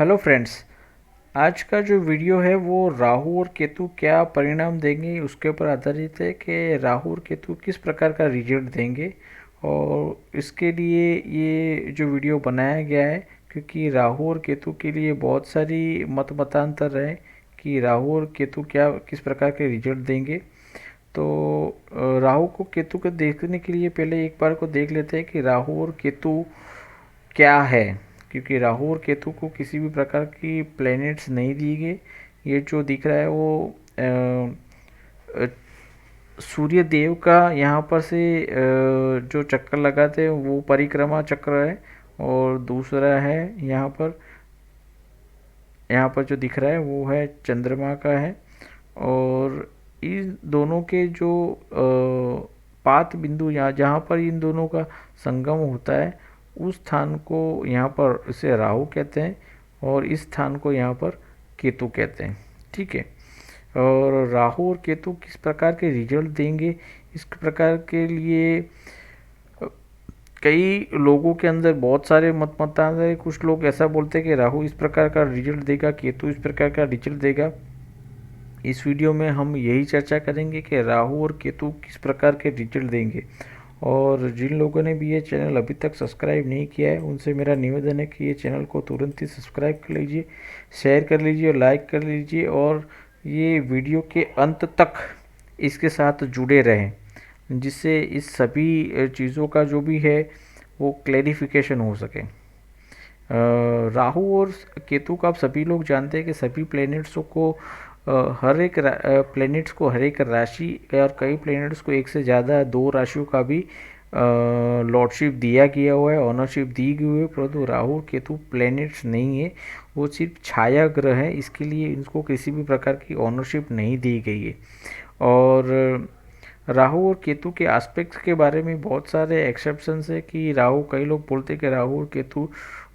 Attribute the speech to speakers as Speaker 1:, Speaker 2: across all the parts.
Speaker 1: Hello friends. आज का जो वीडियो है वो राहु और केतु क्या परिणाम देंगे उसके ऊपर आधारित है कि राहु और केतु किस प्रकार का रिजल्ट देंगे। और इसके लिए ये जो वीडियो बनाया गया है क्योंकि राहु और केतु के लिए बहुत सारी मतांतर है कि राहु और केतु क्या किस प्रकार के रिजल्ट देंगे। तो राहु को केतु को देखने के लिए पहले एक बार को देख लेते हैं कि राहु और केतु क्या है। क्योंकि राहु और केतु को किसी भी प्रकार की प्लैनेट्स नहीं दी गई। ये जो दिख रहा है वो अ, सूर्य देव का यहाँ पर से जो चक्कर लगाते हैं वो परिक्रमा चक्र है। और दूसरा है यहाँ पर जो दिख रहा है वो है चंद्रमा का है। और इन दोनों के जो पात बिंदु यहाँ जहाँ पर इन दोनों का संगम होता है उस स्थान को यहाँ पर इसे राहु कहते हैं और इस स्थान को यहाँ पर केतु कहते हैं। ठीक है। और राहु और केतु किस प्रकार के रिजल्ट देंगे इस प्रकार के लिए कई लोगों के अंदर बहुत सारे मतांतर है। कुछ लोग ऐसा बोलते हैं कि राहु इस प्रकार का रिजल्ट देगा, केतु इस प्रकार का रिजल्ट देगा। इस वीडियो में हम यही चर्चा करेंगे कि राहु और केतु किस प्रकार के रिजल्ट देंगे। और जिन लोगों ने भी ये चैनल अभी तक सब्सक्राइब नहीं किया है उनसे मेरा निवेदन है कि ये चैनल को तुरंत ही सब्सक्राइब कर लीजिए, शेयर कर लीजिए और लाइक कर लीजिए और ये वीडियो के अंत तक इसके साथ जुड़े रहें जिससे इस सभी चीज़ों का जो भी है वो क्लैरिफिकेशन हो सके। राहु और केतु का आप सभी लोग जानते हैं कि सभी प्लैनेट्सों को हर एक प्लैनेट्स को हर एक राशि और कई प्लैनेट्स को एक से ज़्यादा दो राशियों का भी लॉर्डशिप दिया गया हुआ है, ऑनरशिप दी गई हुई है। परंतु राहु और केतु प्लैनेट्स नहीं है, वो सिर्फ छाया ग्रह है। इसके लिए इनको किसी भी प्रकार की ऑनरशिप नहीं दी गई है। और राहु और केतु के एस्पेक्ट्स के बारे में बहुत सारे एक्सेप्शंस है कि राहु कई लोग बोलते हैं कि राहु और केतु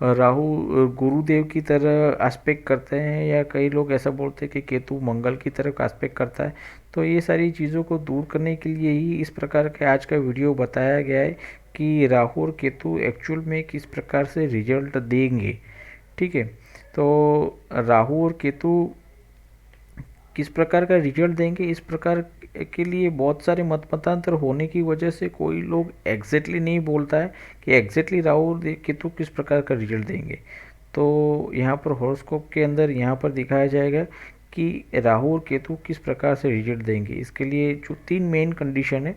Speaker 1: राहु गुरुदेव की तरह एस्पेक्ट करते हैं या कई लोग ऐसा बोलते हैं कि केतु मंगल की तरफ एस्पेक्ट करता है। तो ये सारी चीज़ों को दूर करने के लिए ही इस प्रकार के आज का वीडियो बताया गया है कि राहु और केतु एक्चुअल में किस प्रकार से रिजल्ट देंगे। ठीक है। तो राहु और केतु किस प्रकार का रिजल्ट देंगे इस प्रकार के लिए बहुत सारे मतांतर होने की वजह से कोई लोग एग्जैक्टली नहीं बोलता है कि एग्जैक्टली राहु और केतु किस प्रकार का रिजल्ट देंगे। तो यहाँ पर हॉरोस्कोप के अंदर यहाँ पर दिखाया जाएगा कि राहु और केतु किस प्रकार से रिजल्ट देंगे। इसके लिए जो 3 मेन कंडीशन है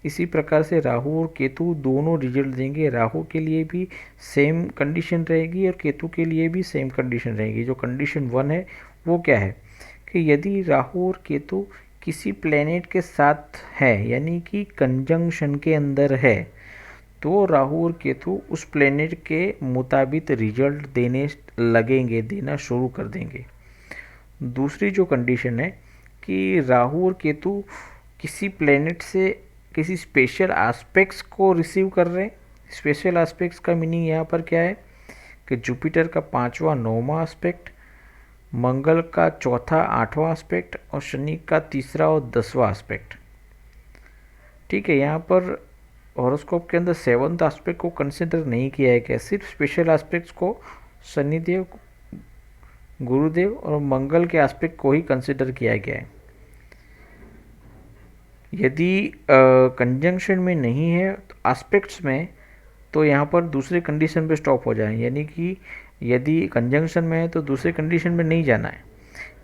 Speaker 1: इसी प्रकार से राहु और केतु दोनों रिजल्ट देंगे। राहु के लिए भी सेम कंडीशन रहेगी और केतु के लिए भी सेम कंडीशन रहेगी। जो कंडीशन 1 है वो क्या है कि यदि राहु और केतु किसी प्लेनेट के साथ है यानी कि कंजंक्शन के अंदर है तो राहु और केतु उस प्लेनेट के मुताबिक रिजल्ट देना शुरू कर देंगे। दूसरी जो कंडीशन है कि राहु और केतु किसी प्लेनेट से किसी स्पेशल एस्पेक्ट्स को रिसीव कर रहे हैं। स्पेशल एस्पेक्ट्स का मीनिंग यहाँ पर क्या है कि जुपिटर का 5वां 9वां एस्पेक्ट, मंगल का 4था 8वां एस्पेक्ट और शनि का 3रा और 10वां एस्पेक्ट। ठीक है। यहाँ पर हॉरोस्कोप के अंदर 7th एस्पेक्ट को कंसिडर नहीं किया है क्या, सिर्फ स्पेशल एस्पेक्ट्स को शनिदेव, गुरुदेव और मंगल के एस्पेक्ट को ही कंसिडर किया गया है। यदि कंजंक्शन में नहीं है तो एस्पेक्ट्स में तो यहाँ पर दूसरे कंडीशन पे स्टॉप हो जाए। यानी कि यदि कंजंक्शन में है तो दूसरे कंडीशन में नहीं जाना है।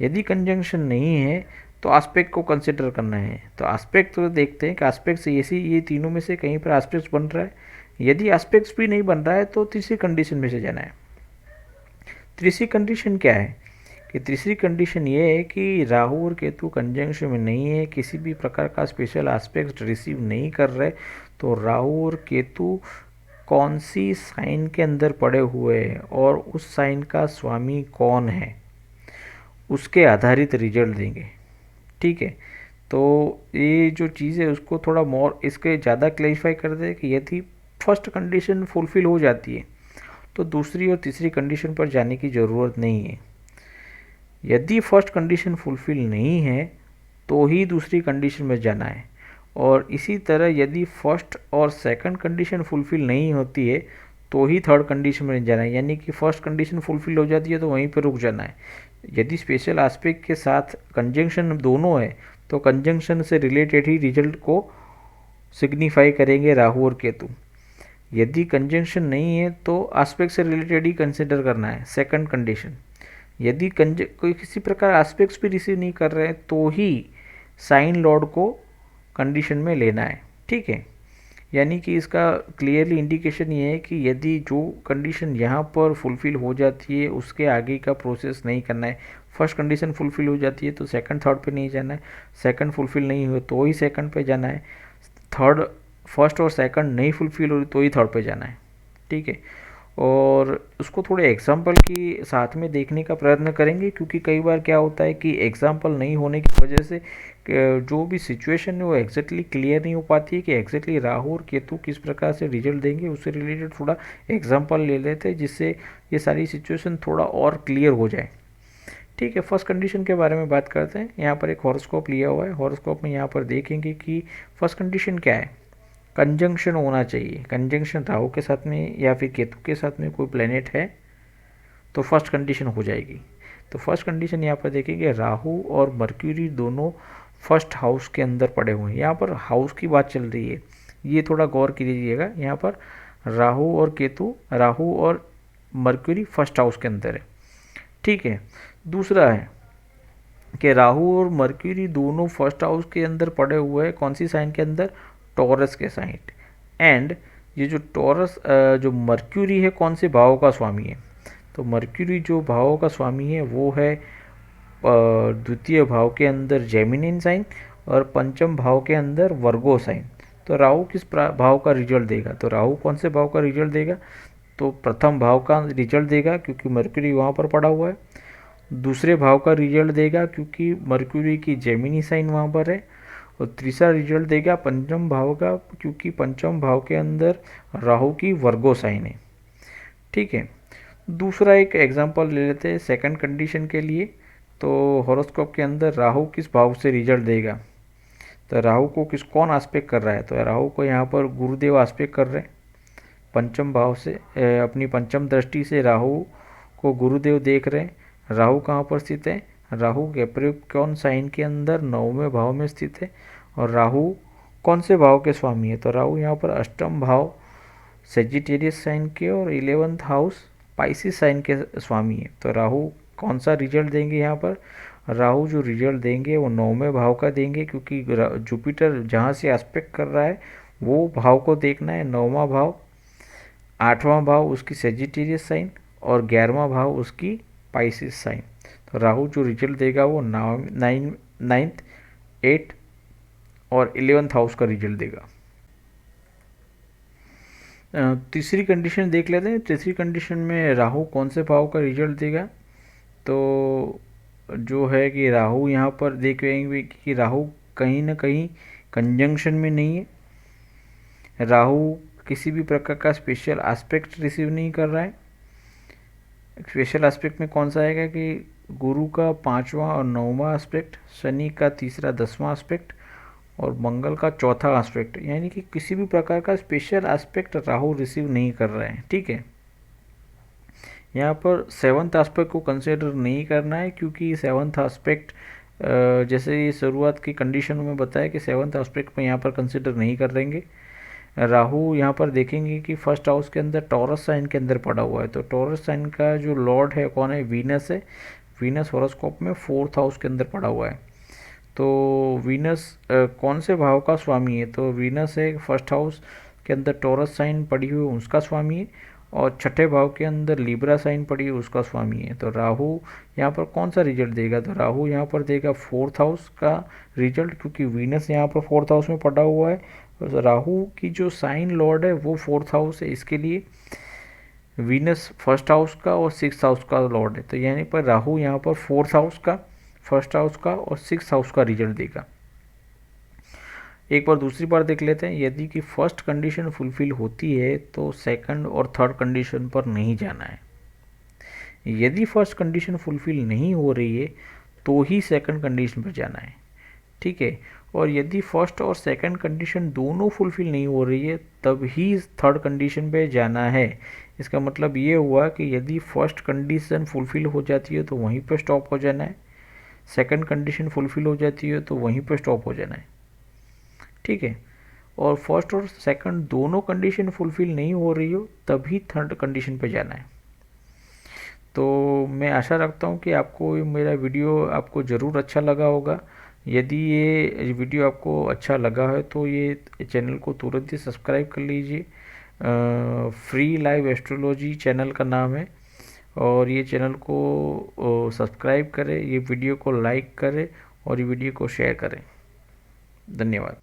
Speaker 1: यदि कंजंक्शन नहीं है तो एस्पेक्ट को कंसिडर करना है। तो एस्पेक्ट तो देखते हैं कि एस्पेक्ट से ये तीनों में से कहीं पर एस्पेक्ट बन रहा है। यदि एस्पेक्ट्स भी नहीं बन रहा है तो तीसरी कंडीशन में से जाना है। तीसरी कंडीशन क्या है कि तीसरी कंडीशन ये है कि राहु और केतु कंजंक्शन में नहीं है, किसी भी प्रकार का स्पेशल एस्पेक्ट रिसीव नहीं कर रहे, तो राहु और केतु कौन सी साइन के अंदर पड़े हुए हैं और उस साइन का स्वामी कौन है उसके आधारित रिजल्ट देंगे। ठीक है। तो ये जो चीज़ है उसको थोड़ा मोर इसके ज़्यादा क्लैरिफाई कर दे कि यदि फर्स्ट कंडीशन फुलफ़िल हो जाती है तो दूसरी और तीसरी कंडीशन पर जाने की ज़रूरत नहीं है। यदि फर्स्ट कंडीशन फुलफ़िल नहीं है तो ही दूसरी कंडीशन में जाना है। और इसी तरह यदि फर्स्ट और सेकंड कंडीशन फुलफ़िल नहीं होती है तो ही थर्ड कंडीशन में जाना है, यानी कि फर्स्ट कंडीशन फुलफिल हो जाती है तो वहीं पर रुक जाना है। यदि स्पेशल एस्पेक्ट के साथ कंजंक्शन दोनों है तो कंजंक्शन से रिलेटेड ही रिजल्ट को सिग्निफाई करेंगे राहु और केतु। यदि कंजंक्शन नहीं है तो एस्पेक्ट से रिलेटेड ही कंसिडर करना है, सेकंड कंडीशन। यदि कोई किसी प्रकार एस्पेक्ट्स भी रिसीव नहीं कर रहे हैं तो ही साइन लॉर्ड को कंडीशन में लेना है, ठीक है। यानी कि इसका क्लियरली इंडिकेशन ये है कि यदि जो कंडीशन यहाँ पर फुलफिल हो जाती है उसके आगे का प्रोसेस नहीं करना है। फर्स्ट कंडीशन फुलफिल हो जाती है तो सेकंड थर्ड पे नहीं जाना है, सेकंड फुलफिल नहीं हुआ तो ही सेकंड पे जाना है, थर्ड फर्स्ट और सेकंड नहीं फुलफिल हो रही तो ही थर्ड पे जाना है, ठीक है। और उसको थोड़े एग्जाम्पल की साथ में देखने का प्रयत्न करेंगे, क्योंकि कई बार क्या होता है कि एग्जाम्पल नहीं होने की वजह से जो भी सिचुएशन है वो एग्जैक्टली क्लियर नहीं हो पाती है कि एग्जैक्टली राहु और केतु किस प्रकार से रिजल्ट देंगे। उससे रिलेटेड थोड़ा एग्जाम्पल ले लेते हैं जिससे ये सारी सिचुएशन थोड़ा और क्लियर हो जाए, ठीक है। फर्स्ट कंडीशन के बारे में बात करते हैं। यहाँ पर एक हॉरोस्कोप लिया हुआ है, हॉरोस्कोप में यहाँ पर देखेंगे कि फर्स्ट कंडीशन क्या है, कंजंक्शन होना चाहिए। कंजंक्शन राहु के साथ में या फिर केतु के साथ में कोई प्लेनेट है तो फर्स्ट कंडीशन हो जाएगी। तो फर्स्ट कंडीशन यहाँ पर देखेंगे राहु और मर्क्यूरी दोनों फर्स्ट हाउस के अंदर पड़े हुए हैं। यहाँ पर हाउस की बात चल रही है, ये थोड़ा गौर कीजिएगा। यहाँ पर राहु और केतु, राहु और मर्क्यूरी फर्स्ट हाउस के अंदर है, ठीक है। दूसरा है कि राहु और मर्क्यूरी दोनों फर्स्ट हाउस के अंदर पड़े हुए हैं, कौन सी साइन के अंदर, टॉरस के साइन। एंड ये जो टॉरस जो मर्क्यूरी है कौन से भाव का स्वामी है, तो मर्क्यूरी जो भाव का स्वामी है वो है द्वितीय भाव के अंदर जेमिनी साइन और पंचम भाव के अंदर वर्गो साइन। तो राहु किस भाव का रिजल्ट देगा, तो राहु कौन से भाव का रिजल्ट देगा, तो प्रथम भाव का रिजल्ट देगा क्योंकि मर्क्यूरी वहाँ पर पड़ा हुआ है। दूसरे भाव का रिजल्ट देगा क्योंकि मर्क्यूरी की जेमिनी साइन वहाँ पर है। और तीसरा रिजल्ट देगा पंचम भाव का क्योंकि पंचम भाव के अंदर राहु की वर्गो साइन है, ठीक है। दूसरा एक एग्जांपल ले लेते हैं सेकंड कंडीशन के लिए। तो हॉरोस्कोप के अंदर राहु किस भाव से रिजल्ट देगा, तो राहु को कौन आस्पेक्ट कर रहा है, तो राहु को यहाँ पर गुरुदेव आस्पेक्ट कर रहे हैं पंचम भाव से। अपनी पंचम दृष्टि से राहु को गुरुदेव देख रहे हैं। राहु कहाँ पर स्थित है, राहु कैप्रिकॉर्न साइन के अंदर 9वें भाव में स्थित है। और राहु कौन से भाव के स्वामी है, तो राहु यहाँ पर अष्टम भाव सेजिटेरियस साइन के और 11th हाउस पाइसिस साइन के स्वामी है। तो राहु कौन सा रिजल्ट देंगे, यहाँ पर राहु जो रिजल्ट देंगे वो 9वें भाव का देंगे क्योंकि जुपिटर जहाँ से एस्पेक्ट कर रहा है वो भाव को देखना है। 9वां भाव, 8वां भाव उसकी सेजिटेरियस साइन और 11वां भाव उसकी पाइसिस साइन। तो राहु जो रिजल्ट देगा वो 9th 8th और 11th हाउस का रिजल्ट देगा। तीसरी कंडीशन देख लेते हैं। तीसरी कंडीशन में राहु कौन से भाव का रिजल्ट देगा, तो जो है कि राहु यहाँ पर देखेंगे कि राहु कहीं ना कहीं कंजंक्शन में नहीं है। राहु किसी भी प्रकार का स्पेशल एस्पेक्ट रिसीव नहीं कर रहा है। स्पेशल एस्पेक्ट में कौन सा आएगा कि गुरु का 5वां और 9वां एस्पेक्ट, शनि का 3रा 10वां एस्पेक्ट और मंगल का 4था एस्पेक्ट, यानी कि किसी भी प्रकार का स्पेशल एस्पेक्ट राहु रिसीव नहीं कर रहे हैं, ठीक है। यहाँ पर 7th एस्पेक्ट को कंसिडर नहीं करना है क्योंकि 7th एस्पेक्ट जैसे ये शुरुआत की कंडीशन में बताया कि 7th एस्पेक्ट में यहाँ पर कंसिडर नहीं कर देंगे। राहु यहाँ पर देखेंगे कि फर्स्ट हाउस के अंदर टॉरस साइन के अंदर पड़ा हुआ है। तो टॉरस साइन का जो लॉर्ड है कौन है, वीनस है। वीनस हॉरोस्कोप में 4th हाउस के अंदर पड़ा हुआ है। तो वीनस कौन से भाव का स्वामी है, तो वीनस है फर्स्ट हाउस के अंदर टॉरस साइन पड़ी हुई है उसका स्वामी है और छठे भाव के अंदर लिब्रा साइन पड़ी है उसका स्वामी है। तो राहु यहाँ पर कौन सा रिजल्ट देगा, तो राहु यहाँ पर देगा 4th हाउस का रिजल्ट क्योंकि वीनस यहाँ पर 4th हाउस में पड़ा हुआ है। तो राहु की जो साइन लॉर्ड है वो 4th हाउस है, इसके लिए वीनस फर्स्ट हाउस का और 6th हाउस का लॉर्ड है। तो यानी पर राहु यहाँ पर 4th हाउस का, फर्स्ट हाउस का और 6th हाउस का रिजल्ट देगा। एक बार दूसरी बार देख लेते हैं। यदि कि फर्स्ट कंडीशन फुलफिल होती है तो सेकंड और थर्ड कंडीशन पर नहीं जाना है। यदि फर्स्ट कंडीशन फुलफिल नहीं हो रही है तो ही सेकंड कंडीशन पर जाना है, ठीक है। और यदि फर्स्ट और सेकंड कंडीशन दोनों फुलफिल नहीं हो रही है तब ही थर्ड कंडीशन पे जाना है। इसका मतलब ये हुआ कि यदि फर्स्ट कंडीशन फुलफिल हो जाती है तो वहीं पर स्टॉप हो जाना है, सेकंड कंडीशन फुलफिल हो जाती है तो वहीं पर स्टॉप हो जाना है, ठीक है। और फर्स्ट और सेकंड दोनों कंडीशन फुलफिल नहीं हो रही हो तभी थर्ड कंडीशन पे जाना है। तो मैं आशा रखता हूँ कि आपको मेरा वीडियो आपको ज़रूर अच्छा लगा होगा। यदि ये वीडियो आपको अच्छा लगा है तो ये चैनल को तुरंत ही सब्सक्राइब कर लीजिए। फ्री लाइव एस्ट्रोलॉजी चैनल का नाम है, और ये चैनल को सब्सक्राइब करें, ये वीडियो को लाइक करें और ये वीडियो को शेयर करें। धन्यवाद।